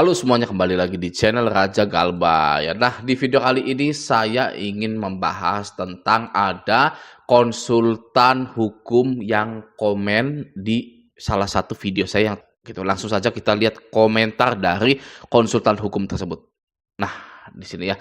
Halo semuanya, kembali lagi di channel Raja Galba ya. Nah, di video kali ini saya ingin membahas tentang ada konsultan hukum yang komen di salah satu video saya yang gitu. Langsung saja kita lihat komentar dari konsultan hukum tersebut. Nah, di sini ya.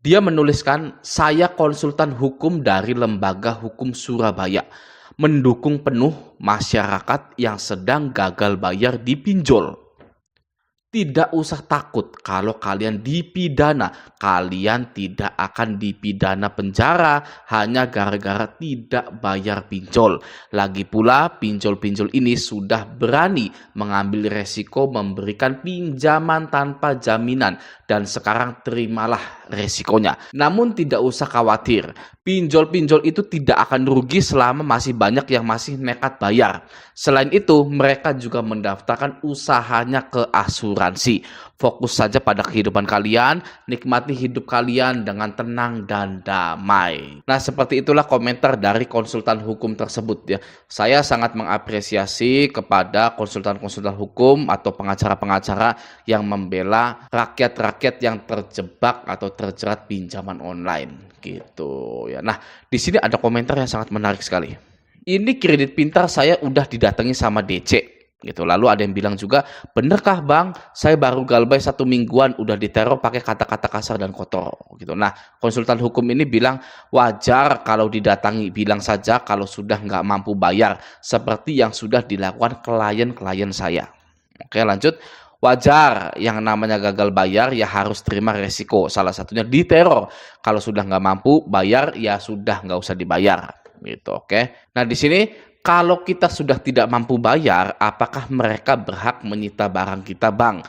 Dia menuliskan, "Saya konsultan hukum dari Lembaga Hukum Surabaya. Mendukung penuh masyarakat yang sedang gagal bayar di pinjol. Tidak usah takut kalau kalian dipidana. Kalian tidak akan dipidana penjara hanya gara-gara tidak bayar pinjol. Lagi pula pinjol-pinjol ini sudah berani mengambil resiko memberikan pinjaman tanpa jaminan. Dan sekarang terimalah resikonya. Namun tidak usah khawatir. Pinjol-pinjol itu tidak akan rugi selama masih banyak yang masih nekat bayar. Selain itu, mereka juga mendaftarkan usahanya ke asuransi. Fokus saja pada kehidupan kalian, nikmati hidup kalian dengan tenang dan damai." Nah, seperti itulah komentar dari konsultan hukum tersebut ya. Saya sangat mengapresiasi kepada konsultan-konsultan hukum atau pengacara-pengacara yang membela rakyat-rakyat yang terjebak atau terjerat pinjaman online gitu ya. Nah, di sini ada komentar yang sangat menarik sekali. "Ini kredit pintar saya udah didatangi sama DC." Gitu. Lalu ada yang bilang juga, "Benerkah bang, saya baru galbay 1 mingguan udah diteror pakai kata-kata kasar dan kotor." Gitu. Nah, konsultan hukum ini bilang wajar kalau didatangi, bilang saja kalau sudah nggak mampu bayar, seperti yang sudah dilakukan klien-klien saya. Oke, lanjut. "Wajar yang namanya gagal bayar ya harus terima resiko, salah satunya diteror. Kalau sudah nggak mampu bayar ya sudah nggak usah dibayar." Gitu, oke. Nah, di sini kalau kita sudah tidak mampu bayar, apakah mereka berhak menyita barang kita, Bang?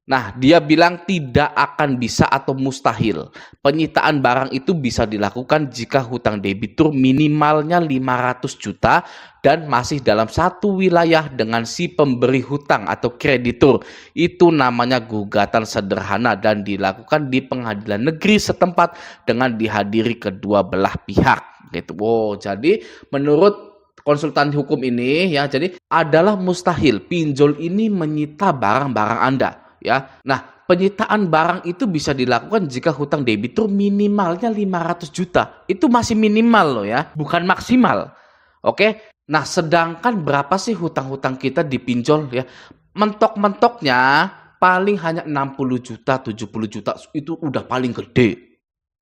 Nah, dia bilang tidak akan bisa atau mustahil. Penyitaan barang itu bisa dilakukan jika hutang debitur minimalnya 500 juta dan masih dalam satu wilayah dengan si pemberi hutang atau kreditur. Itu namanya gugatan sederhana dan dilakukan di pengadilan negeri setempat dengan dihadiri kedua belah pihak. Gitu. Oh, jadi menurut konsultan hukum ini ya, jadi adalah mustahil pinjol ini menyita barang-barang Anda ya. Nah, penyitaan barang itu bisa dilakukan jika hutang debitur minimalnya 500 juta. Itu masih minimal loh ya, bukan maksimal. Oke. Nah, sedangkan berapa sih hutang-hutang kita dipinjol ya? Mentok-mentoknya paling hanya 60 juta, 70 juta itu udah paling gede.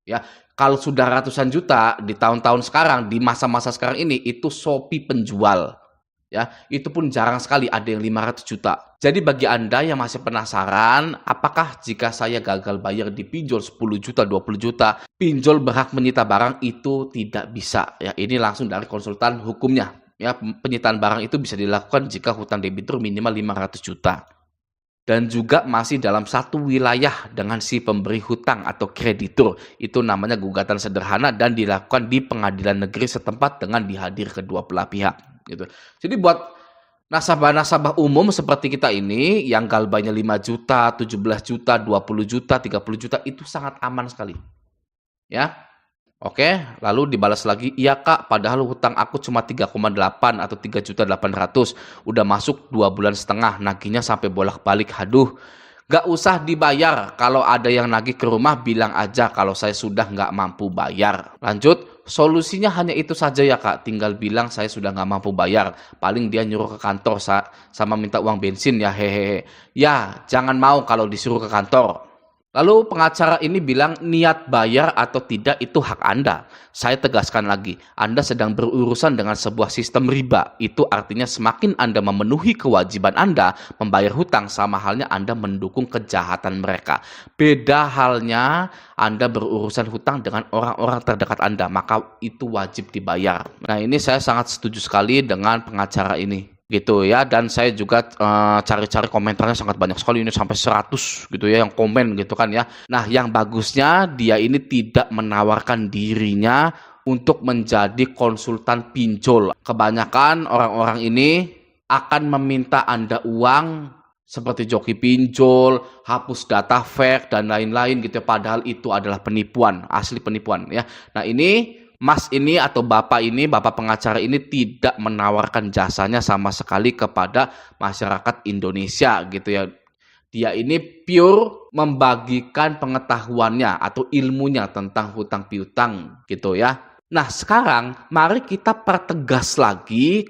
Ya, kalau sudah ratusan juta di tahun-tahun sekarang, di masa-masa sekarang ini, itu Shopee penjual. Ya, itu pun jarang sekali ada yang 500 juta. Jadi bagi Anda yang masih penasaran, apakah jika saya gagal bayar di pinjol 10 juta, 20 juta, pinjol berhak menyita barang? Itu tidak bisa. Ya, ini langsung dari konsultan hukumnya. Ya, penyitaan barang itu bisa dilakukan jika hutang debitur minimal 500 juta. Dan juga masih dalam satu wilayah dengan si pemberi hutang atau kreditur. Itu namanya gugatan sederhana dan dilakukan di pengadilan negeri setempat dengan dihadir kedua belah pihak. Gitu. Jadi buat nasabah-nasabah umum seperti kita ini yang galbanya 5 juta, 17 juta, 20 juta, 30 juta itu sangat aman sekali. Ya. Oke, lalu dibalas lagi, "Iya kak, padahal hutang aku cuma 3,8 atau 3.800.000. Udah masuk 2 bulan setengah, nagihnya sampai bolak-balik. Haduh, gak usah dibayar. Kalau ada yang nagih ke rumah, bilang aja kalau saya sudah nggak mampu bayar." Lanjut, "Solusinya hanya itu saja ya kak, tinggal bilang saya sudah nggak mampu bayar. Paling dia nyuruh ke kantor sama minta uang bensin ya, hehehe. Ya, jangan mau kalau disuruh ke kantor." Lalu pengacara ini bilang niat bayar atau tidak itu hak Anda. Saya tegaskan lagi, Anda sedang berurusan dengan sebuah sistem riba. Itu artinya semakin Anda memenuhi kewajiban Anda membayar hutang, sama halnya Anda mendukung kejahatan mereka. Beda halnya Anda berurusan hutang dengan orang-orang terdekat Anda, maka itu wajib dibayar. Nah, ini saya sangat setuju sekali dengan pengacara ini. Gitu ya, dan saya juga cari-cari komentarnya sangat banyak sekali, ini sampai 100 gitu ya yang komen gitu kan ya. Nah, yang bagusnya dia ini tidak menawarkan dirinya untuk menjadi konsultan pinjol. Kebanyakan orang-orang ini akan meminta Anda uang seperti joki pinjol, hapus data fake dan lain-lain gitu ya, padahal itu adalah penipuan, asli penipuan ya. Nah, ini Mas ini atau Bapak ini, Bapak pengacara ini tidak menawarkan jasanya sama sekali kepada masyarakat Indonesia gitu ya. Dia ini pure membagikan pengetahuannya atau ilmunya tentang hutang piutang gitu ya. Nah, sekarang mari kita pertegas lagi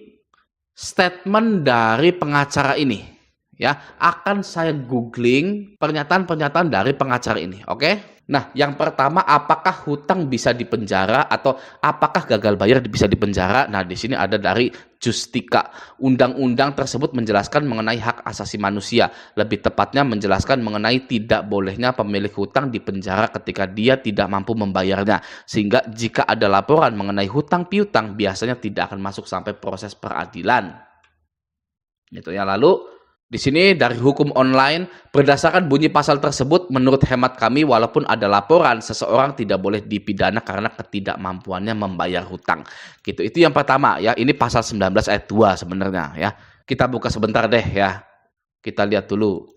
statement dari pengacara ini. Ya, akan saya googling pernyataan-pernyataan dari pengacara ini, oke? Nah, yang pertama, apakah hutang bisa dipenjara atau apakah gagal bayar bisa dipenjara? Nah, di sini ada dari Justika. Undang-undang tersebut menjelaskan mengenai hak asasi manusia. Lebih tepatnya menjelaskan mengenai tidak bolehnya pemilik hutang dipenjara ketika dia tidak mampu membayarnya. Sehingga jika ada laporan mengenai hutang piutang, biasanya tidak akan masuk sampai proses peradilan. Gitu ya. Lalu di sini dari hukum online, berdasarkan bunyi pasal tersebut, menurut hemat kami, walaupun ada laporan, seseorang tidak boleh dipidana karena ketidakmampuannya membayar hutang. Gitu. Itu yang pertama ya. Ini pasal 19 ayat 2 sebenarnya ya. Kita buka sebentar deh ya. Kita lihat dulu.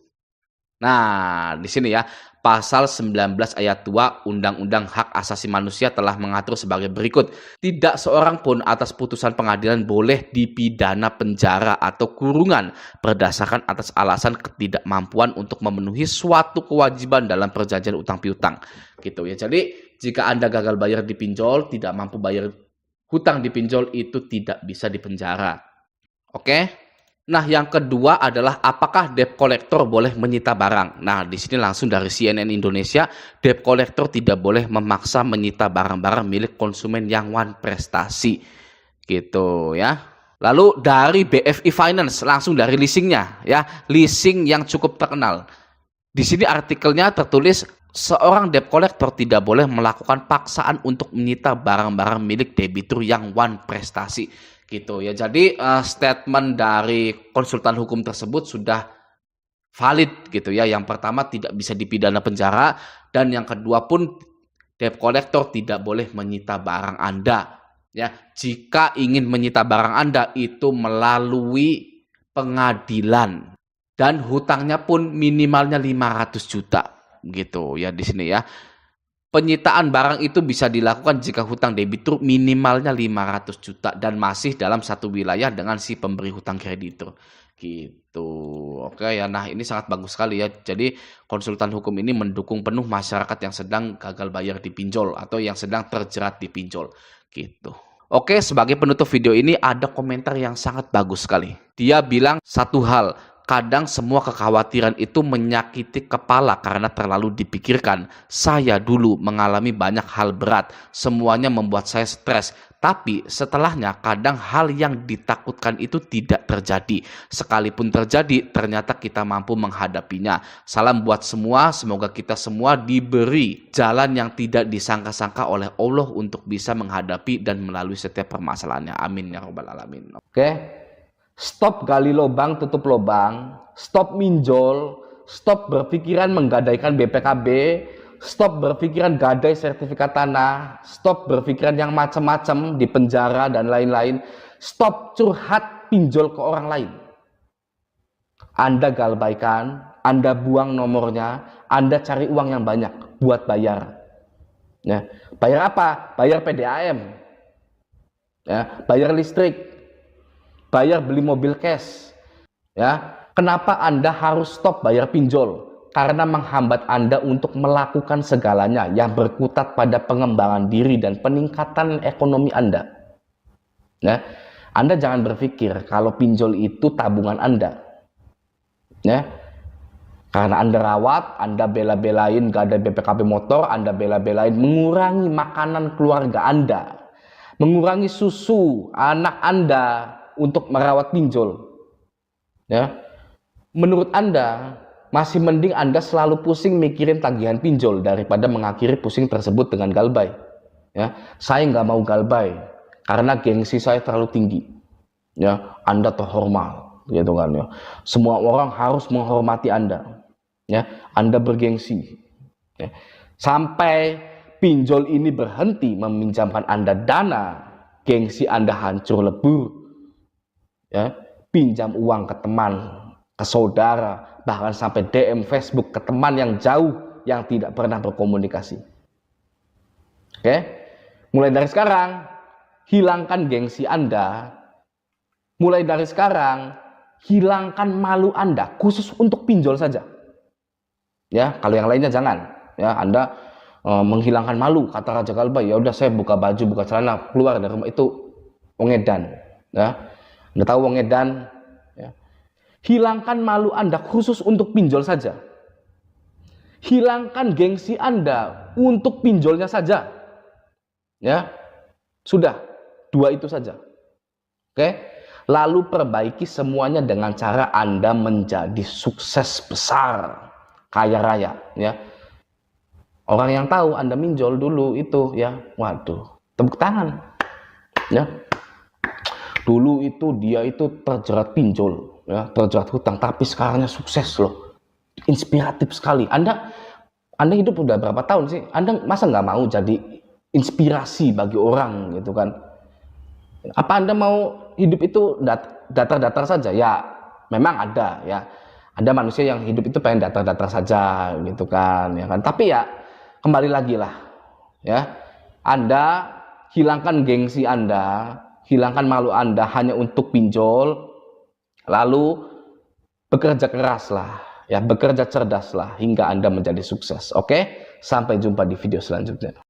Nah, di sini ya, pasal 19 ayat 2 Undang-Undang Hak Asasi Manusia telah mengatur sebagai berikut. Tidak seorang pun atas putusan pengadilan boleh dipidana penjara atau kurungan berdasarkan atas alasan ketidakmampuan untuk memenuhi suatu kewajiban dalam perjanjian utang piutang. Gitu ya. Jadi, jika Anda gagal bayar di pinjol, tidak mampu bayar hutang di pinjol, itu tidak bisa dipenjara. Oke? Nah, yang kedua adalah apakah debt collector boleh menyita barang? Nah, di sini langsung dari CNN Indonesia, debt collector tidak boleh memaksa menyita barang-barang milik konsumen yang one prestasi. Gitu ya. Lalu dari BFI Finance, langsung dari leasingnya ya, leasing yang cukup terkenal. Di sini artikelnya tertulis seorang debt collector tidak boleh melakukan paksaan untuk menyita barang-barang milik debitur yang one prestasi. Gitu ya. Jadi statement dari konsultan hukum tersebut sudah valid gitu ya. Yang pertama tidak bisa dipidana penjara dan yang kedua pun debt collector tidak boleh menyita barang Anda ya. Jika ingin menyita barang Anda itu melalui pengadilan dan hutangnya pun minimalnya 500 juta gitu ya di sini ya. Penyitaan barang itu bisa dilakukan jika hutang debitur minimalnya 500 juta dan masih dalam satu wilayah dengan si pemberi hutang kreditur. Gitu. Oke ya, nah ini sangat bagus sekali ya. Jadi konsultan hukum ini mendukung penuh masyarakat yang sedang gagal bayar di pinjol atau yang sedang terjerat di pinjol. Gitu. Oke, sebagai penutup video ini ada komentar yang sangat bagus sekali. Dia bilang satu hal, kadang semua kekhawatiran itu menyakiti kepala karena terlalu dipikirkan. Saya dulu mengalami banyak hal berat, semuanya membuat saya stres. Tapi setelahnya kadang hal yang ditakutkan itu tidak terjadi. Sekalipun terjadi, ternyata kita mampu menghadapinya. Salam buat semua, semoga kita semua diberi jalan yang tidak disangka-sangka oleh Allah untuk bisa menghadapi dan melalui setiap permasalahannya. Amin ya rabbal alamin. Oke. Stop gali lubang, tutup lubang, stop minjol, stop berpikiran menggadaikan BPKB, stop berpikiran gadai sertifikat tanah, stop berpikiran yang macam-macam di penjara dan lain-lain, stop curhat pinjol ke orang lain. Anda galbaikan, Anda buang nomornya, Anda cari uang yang banyak buat bayar. Ya, bayar apa? Bayar PDAM, ya, bayar listrik, bayar beli mobil cash. Ya, kenapa Anda harus stop bayar pinjol? Karena menghambat Anda untuk melakukan segalanya yang berkutat pada pengembangan diri dan peningkatan ekonomi Anda. Ya, Anda jangan berpikir kalau pinjol itu tabungan Anda. Ya, karena Anda rawat, Anda bela-belain gak ada BPKB motor, Anda bela-belain mengurangi makanan keluarga Anda, mengurangi susu anak Anda untuk merawat pinjol. Ya, menurut Anda masih mending Anda selalu pusing mikirin tagihan pinjol daripada mengakhiri pusing tersebut dengan galbay. Ya, saya nggak mau galbay karena gengsi saya terlalu tinggi. Ya, Anda terhormat, gitu kan ya. Semua orang harus menghormati Anda. Ya, Anda bergengsi. Ya. Sampai pinjol ini berhenti meminjamkan Anda dana, gengsi Anda hancur lebur. Ya, pinjam uang ke teman, ke saudara, bahkan sampai DM Facebook ke teman yang jauh yang tidak pernah berkomunikasi. Oke, mulai dari sekarang hilangkan gengsi Anda. Mulai dari sekarang hilangkan malu Anda khusus untuk pinjol saja. Ya, kalau yang lainnya jangan. Ya, Anda menghilangkan malu, kata Raja Kalba, ya udah saya buka baju, buka celana, keluar dari rumah, itu wong edan. Ya, Anda tahu wong edan? Ya. Hilangkan malu Anda khusus untuk pinjol saja. Hilangkan gengsi Anda untuk pinjolnya saja. Ya, sudah, 2 itu saja. Oke, lalu perbaiki semuanya dengan cara Anda menjadi sukses besar, kaya raya. Ya, orang yang tahu Anda minjol dulu itu, ya, waduh, tepuk tangan. Ya, dulu itu dia itu terjerat pinjol, ya, terjerat hutang, tapi sekarangnya sukses loh, inspiratif sekali. Anda hidup udah berapa tahun sih? Anda masa nggak mau jadi inspirasi bagi orang gitu kan? Apa Anda mau hidup itu datar-datar saja? Ya, memang ada ya. Ada manusia yang hidup itu pengen datar-datar saja gitu kan, ya kan? Tapi ya kembali lagi lah, ya. Anda hilangkan gengsi Anda, hilangkan malu Anda hanya untuk pinjol, lalu bekerja keraslah, ya, bekerja cerdaslah hingga Anda menjadi sukses. Oke? Sampai jumpa di video selanjutnya.